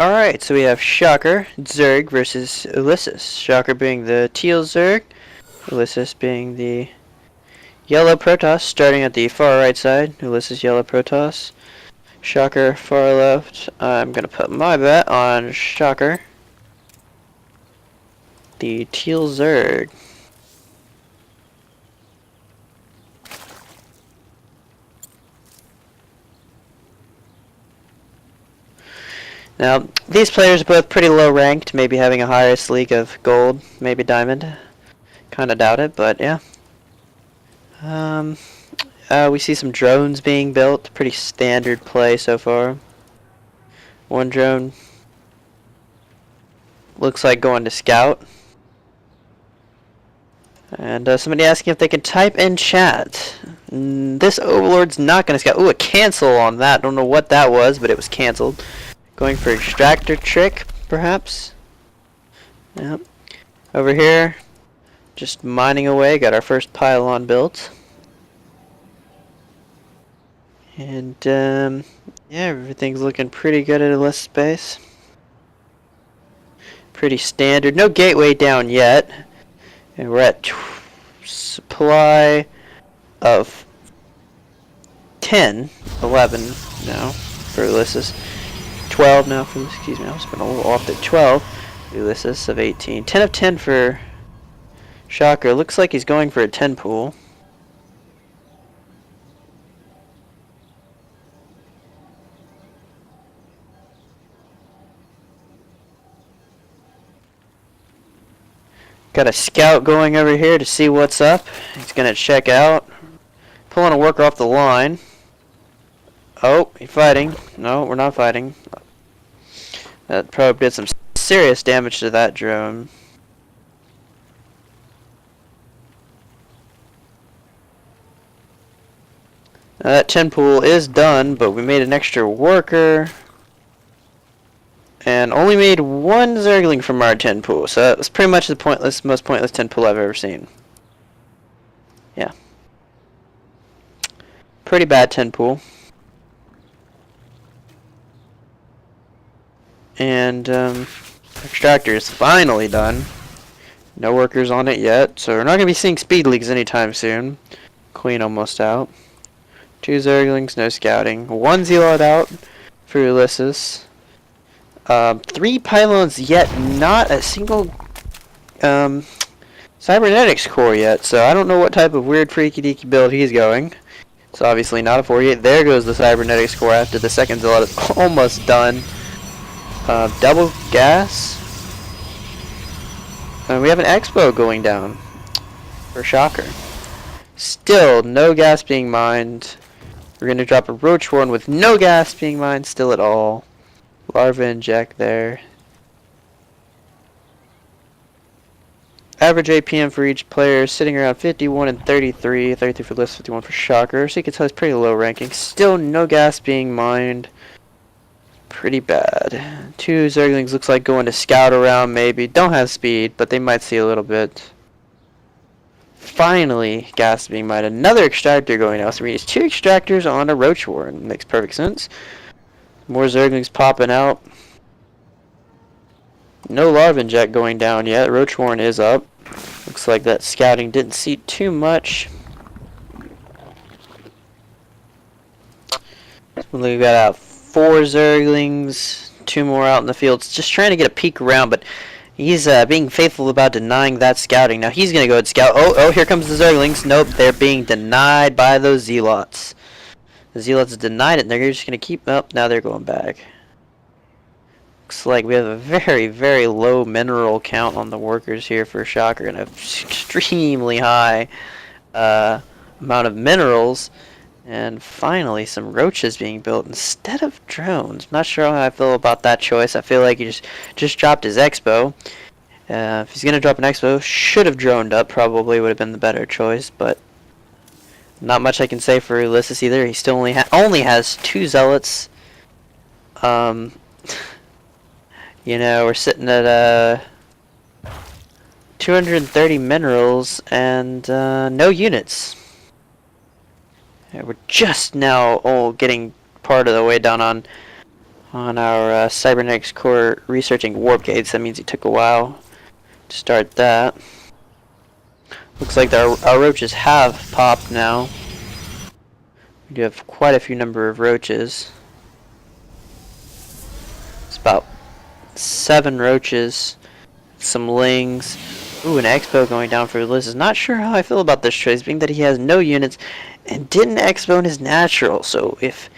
Alright, so we have Shocker, Zerg versus Ulysses. Shocker being the teal Zerg, Ulysses being the yellow Protoss, starting at the far right side. Ulysses yellow Protoss. Shocker far left. I'm gonna put my bet on Shocker, the teal Zerg. Now, these players are both pretty low ranked, maybe having a highest league of gold, maybe diamond. Kinda doubt it, but yeah. We see some drones being built. Pretty standard play so far. One drone looks like going to scout. And somebody asking if they can type in chat. This Overlord's not going to scout. Ooh, a cancel on that. Don't know what that was, but it was canceled. Going for extractor trick, perhaps. Yep. Over here, just mining away. Got our first pylon built. And yeah, everything's looking pretty good at a list space. Pretty standard. No gateway down yet. And we're at supply of 10, 11 now for Ulysses. 12 now for, excuse me, I was been a little off at 12. Ulysses of 18. 10 of 10 for Shocker. Looks like he's going for a 10 pool. Got a scout going over here to see what's up. He's gonna check out. Pulling a worker off the line. Oh, he's fighting. No, we're not fighting. That probably did some serious damage to that drone. Now that 10 pool is done, but we made an extra worker. And only made one Zergling from our 10 pool, so that was pretty much the most pointless 10 pool I've ever seen. Yeah. Pretty bad 10 pool. And extractor is finally done. No workers on it yet, so we're not going to be seeing speed leaks anytime soon. Queen almost out. 2 Zerglings, no scouting. 1 Zealot out for Ulysses. 3 pylons yet, not a single cybernetics core yet, so I don't know what type of weird freaky deaky build he's going. It's obviously not a 48. There goes the cybernetics core after the second Zealot is almost done. Double gas. We have an expo going down for Shocker. Still no gas being mined. We're going to drop a roach one with no gas being mined still at all. Larva inject there. Average APM for each player sitting around 51 and 33. 33 for List, 51 for Shocker. So you can tell it's pretty low ranking. Still no gas being mined. Pretty bad. 2 Zerglings looks like going to scout around maybe. Don't have speed, but they might see a little bit. Finally, gas being mined. Another extractor going out. So we need 2 extractors on a roach warren. Makes perfect sense. More Zerglings popping out. No larva inject going down yet. Roach warren is up. Looks like that scouting didn't see too much. We got out 4 Zerglings, 2 more out in the fields. Just trying to get a peek around, but he's being faithful about denying that scouting. Now he's going to go and scout. Oh, here comes the Zerglings. Nope, they're being denied by those Zealots. The Zealots denied it, and they're just going to keep up. Now they're going back. Looks like we have a very, very low mineral count on the workers here for Shocker, and an extremely high amount of minerals. And finally, some roaches being built instead of drones. I'm not sure how I feel about that choice. I feel like he just dropped his expo. If he's going to drop an expo, should have droned up. Probably would have been the better choice, but not much I can say for Ulysses either. He still only has 2 zealots. You know, we're sitting at 230 minerals and no units. Yeah, we're just now getting part of the way down on on our cybernetics core researching warp gates. That means it took a while to start that. Looks like our roaches have popped now. We do have quite a few number of roaches. It's about 7 roaches, some lings. Ooh, an expo going down for Ulysses. Not sure how I feel about this choice, being that he has no units and didn't expo in his natural. So if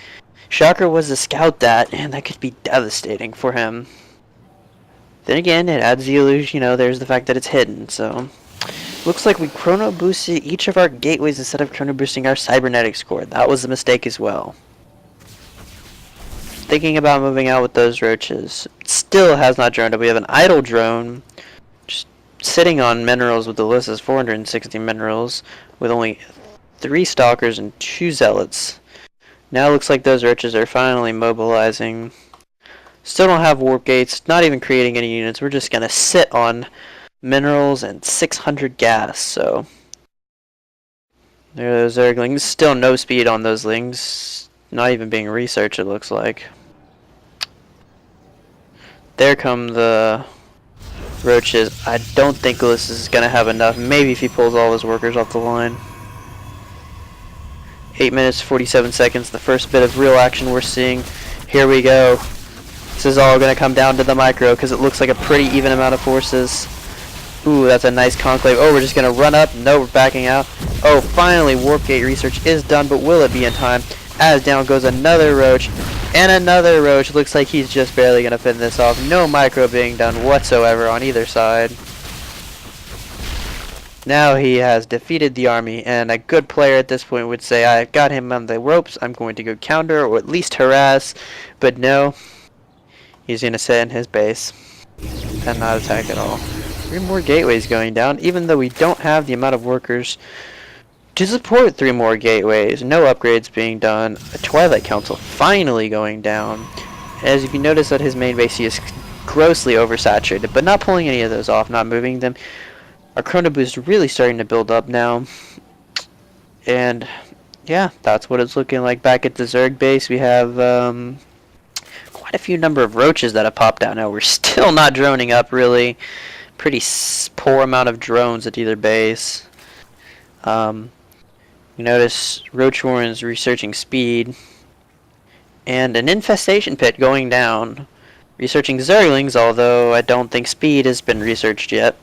Shocker was to scout that, and that could be devastating for him. Then again, it adds the illusion, you know, there's the fact that it's hidden, so. Looks like we chrono boosted each of our gateways instead of chrono boosting our cybernetics core. That was a mistake as well. Thinking about moving out with those roaches. Still has not droned up. We have an idle drone just sitting on minerals with Ulysses, 460 minerals, with only 3 stalkers and 2 zealots. Now looks like those roaches are finally mobilizing. Still don't have warp gates, not even creating any units. We're just gonna sit on minerals and 600 gas, so there are those Zerglings. Still no speed on those lings. Not even being researched, it looks like. There come the roaches. I don't think Ulysses is gonna have enough. Maybe if he pulls all his workers off the line. 8 minutes 47 seconds, the first bit of real action we're seeing. Here we go. This is all going to come down to the micro because it looks like a pretty even amount of forces. Ooh, that's a nice conclave. Oh, we're just going to run up. No, we're backing out. Oh, finally, warp gate research is done, but will it be in time? As down goes another roach and another roach. Looks like he's just barely going to finish this off. No micro being done whatsoever on either side. Now he has defeated the army, and a good player at this point would say, I got him on the ropes, I'm going to go counter, or at least harass, but no, he's going to sit in his base and not attack at all. 3 more gateways going down, even though we don't have the amount of workers to support 3 more gateways. No upgrades being done. A Twilight Council finally going down. As if you notice at his main base, he is grossly oversaturated, but not pulling any of those off, not moving them. Our chrono boost really starting to build up now, and yeah, that's what it's looking like. Back at the Zerg base, we have quite a few number of roaches that have popped out. Now we're still not droning up really. Pretty poor amount of drones at either base. You notice Roach Warren's researching speed, and an infestation pit going down. Researching Zerglings, although I don't think speed has been researched yet.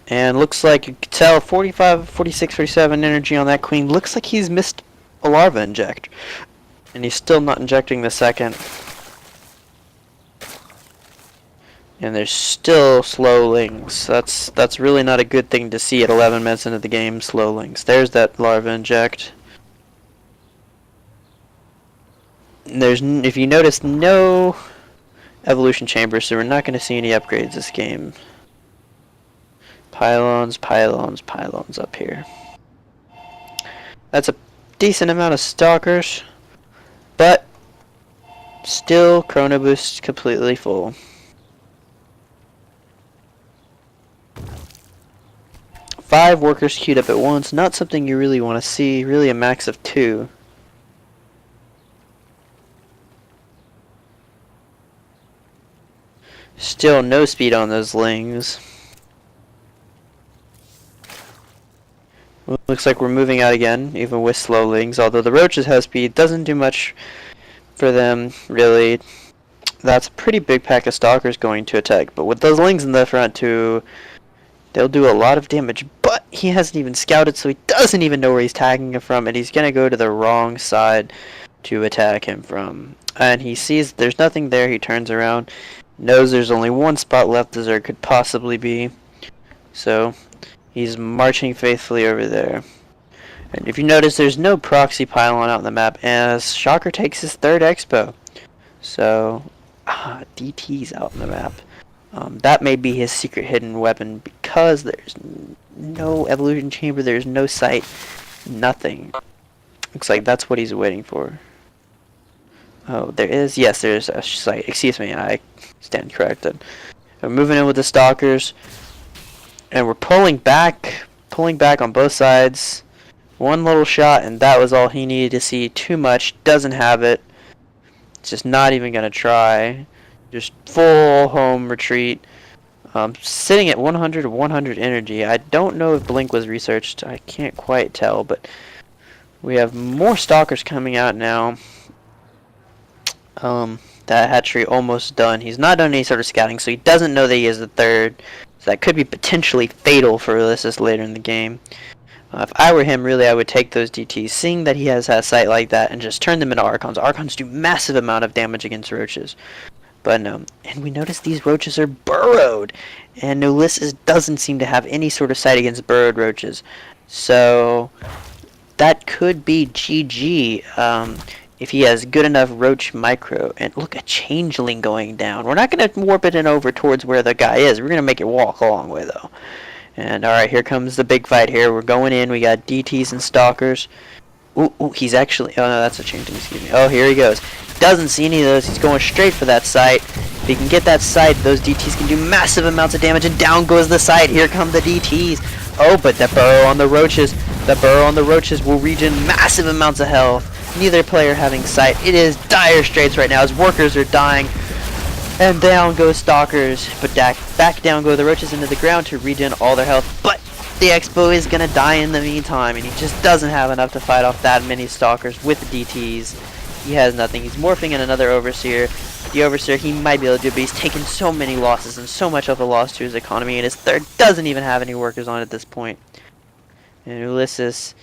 And looks like you can tell 45, 46, 47 energy on that queen. Looks like he's missed a larva inject. And he's still not injecting the second. And there's still slow lings. That's really not a good thing to see at 11 minutes into the game, slow lings. There's that larva inject. And there's, if you notice, no evolution chambers, so we're not going to see any upgrades this game. Pylons, pylons, pylons up here. That's a decent amount of stalkers, but still chrono boost completely full. Five workers queued up at once, not something you really want to see, really a max of 2. Still no speed on those lings. Looks like we're moving out again, even with slow lings, although the roaches have speed, doesn't do much for them, really. That's a pretty big pack of stalkers going to attack, but with those lings in the front too, they'll do a lot of damage, but he hasn't even scouted, so he doesn't even know where he's tagging him from, and he's going to go to the wrong side to attack him from. And he sees there's nothing there, he turns around, knows there's only one spot left the Zerg could possibly be, so he's marching faithfully over there. And if you notice, there's no proxy pylon out on the map, as Shocker takes his 3rd expo. So, DT's out on the map. That may be his secret hidden weapon, because there's no evolution chamber, there's no sight, nothing. Looks like that's what he's waiting for. Oh, there is? Yes, there's a sight. Excuse me, I stand corrected. We're moving in with the stalkers. And we're pulling back on both sides. One little shot, and that was all he needed to see. Too much, doesn't have it. just not even gonna try. Just full home retreat. Sitting at 100 energy. I don't know if Blink was researched. I can't quite tell, but we have more stalkers coming out now. That hatchery almost done. He's not done any sort of scouting, so he doesn't know that he is the third. So that could be potentially fatal for Ulysses later in the game. If I were him, really, I would take those DTs, seeing that he has a sight like that, and just turn them into Archons. Archons do massive amount of damage against roaches. But no, and we notice these roaches are burrowed, and Ulysses doesn't seem to have any sort of sight against burrowed roaches. So that could be GG if he has good enough roach micro. And look, a changeling going down. We're not going to warp it in over towards where the guy is. We're going to make it walk a long way, though. And alright, here comes the big fight here. We're going in. We got DTs and stalkers. Ooh, he's actually... Oh, no, that's a changeling, excuse me. Oh, here he goes. Doesn't see any of those. He's going straight for that sight. If he can get that sight, those DTs can do massive amounts of damage, and down goes the sight. Here come the DTs. Oh, but that burrow on the roaches. The burrow on the roaches will regen massive amounts of health. Neither player having sight. It is dire straits right now as workers are dying. And down goes stalkers. But back down go the roaches into the ground to regen all their health. But the Expo is going to die in the meantime, and he just doesn't have enough to fight off that many stalkers with the DTs. He has nothing. He's morphing in another Overseer. The Overseer he might be able to do, but he's taken so many losses and so much of a loss to his economy, and his third doesn't even have any workers on at this point. And Ulysses,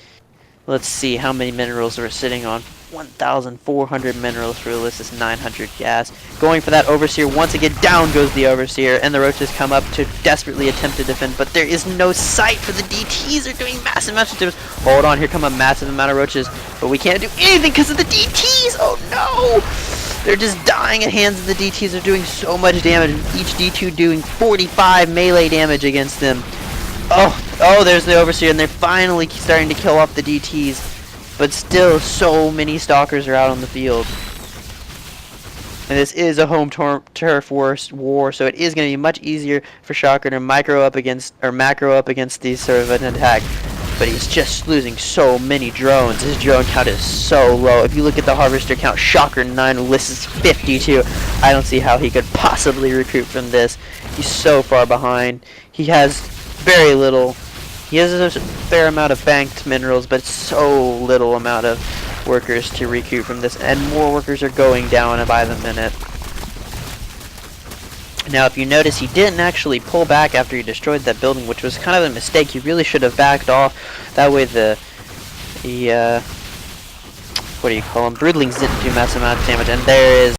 let's see how many minerals we're sitting on. 1,400 minerals for Ulysses, 900 gas. Going for that Overseer once again. Down goes the Overseer, and the roaches come up to desperately attempt to defend, but there is no sight for the DTs. They're doing massive amounts of damage. Hold on, here come a massive amount of roaches, but we can't do anything because of the DTs. Oh no! They're just dying at hands of the DTs. They're doing so much damage, and each D2 doing 45 melee damage against them. Oh, there's the Overseer, and they're finally starting to kill off the DTs. But still, so many stalkers are out on the field. And this is a home turf war, so it is going to be much easier for Shocker to macro up against these sort of an attack. But he's just losing so many drones. His drone count is so low. If you look at the harvester count, Shocker 9, Ulysses 52. I don't see how he could possibly recruit from this. He's so far behind. He has very little. He has a fair amount of banked minerals, but so little amount of workers to recruit from this, and more workers are going down by the minute. Now, if you notice, he didn't actually pull back after he destroyed that building, which was kind of a mistake. He really should have backed off. That way the what do you call them? Broodlings didn't do massive amount of damage, and there is